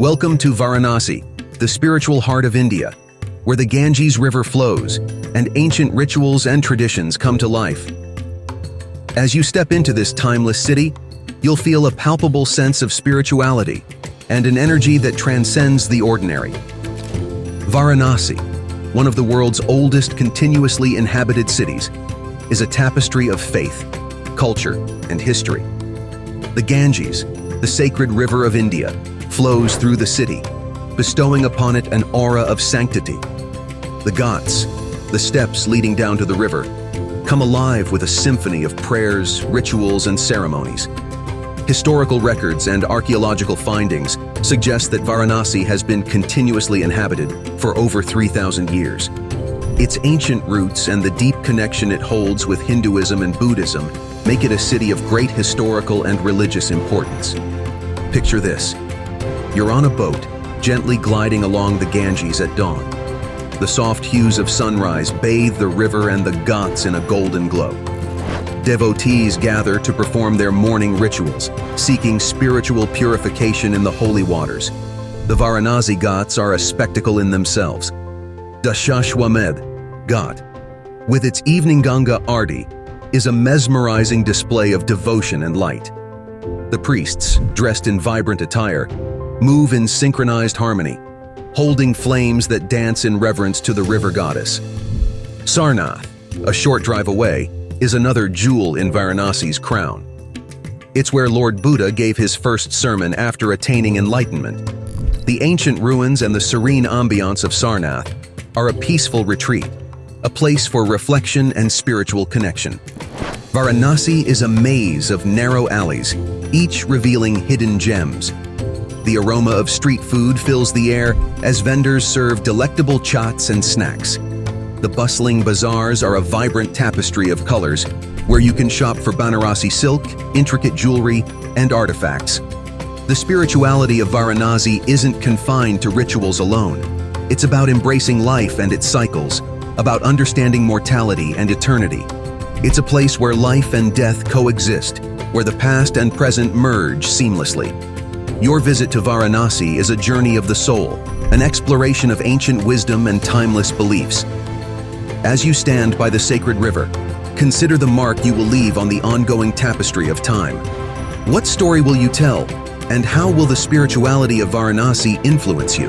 Welcome to Varanasi, the spiritual heart of India, where the Ganges River flows and ancient rituals and traditions come to life. As you step into this timeless city, you'll feel a palpable sense of spirituality and an energy that transcends the ordinary. Varanasi, one of the world's oldest continuously inhabited cities, is a tapestry of faith, culture, and history. The Ganges, the sacred river of India, flows through the city, bestowing upon it an aura of sanctity. The Ghats, the steps leading down to the river, come alive with a symphony of prayers, rituals, and ceremonies. Historical records and archaeological findings suggest that Varanasi has been continuously inhabited for over 3,000 years. Its ancient roots and the deep connection it holds with Hinduism and Buddhism make it a city of great historical and religious importance. Picture this. You're on a boat, gently gliding along the Ganges at dawn. The soft hues of sunrise bathe the river and the Ghats in a golden glow. Devotees gather to perform their morning rituals, seeking spiritual purification in the holy waters. The Varanasi Ghats are a spectacle in themselves. Dashashwamedh Ghat, with its evening Ganga Aarti, is a mesmerizing display of devotion and light. The priests, dressed in vibrant attire, move in synchronized harmony, holding flames that dance in reverence to the river goddess. Sarnath, a short drive away, is another jewel in Varanasi's crown. It's where Lord Buddha gave his first sermon after attaining enlightenment. The ancient ruins and the serene ambiance of Sarnath are a peaceful retreat, a place for reflection and spiritual connection. Varanasi is a maze of narrow alleys, each revealing hidden gems. The aroma of street food fills the air as vendors serve delectable chaats and snacks. The bustling bazaars are a vibrant tapestry of colors where you can shop for Banarasi silk, intricate jewelry, and artifacts. The spirituality of Varanasi isn't confined to rituals alone. It's about embracing life and its cycles, about understanding mortality and eternity. It's a place where life and death coexist, where the past and present merge seamlessly. Your visit to Varanasi is a journey of the soul, an exploration of ancient wisdom and timeless beliefs. As you stand by the sacred river, consider the mark you will leave on the ongoing tapestry of time. What story will you tell, and how will the spirituality of Varanasi influence you?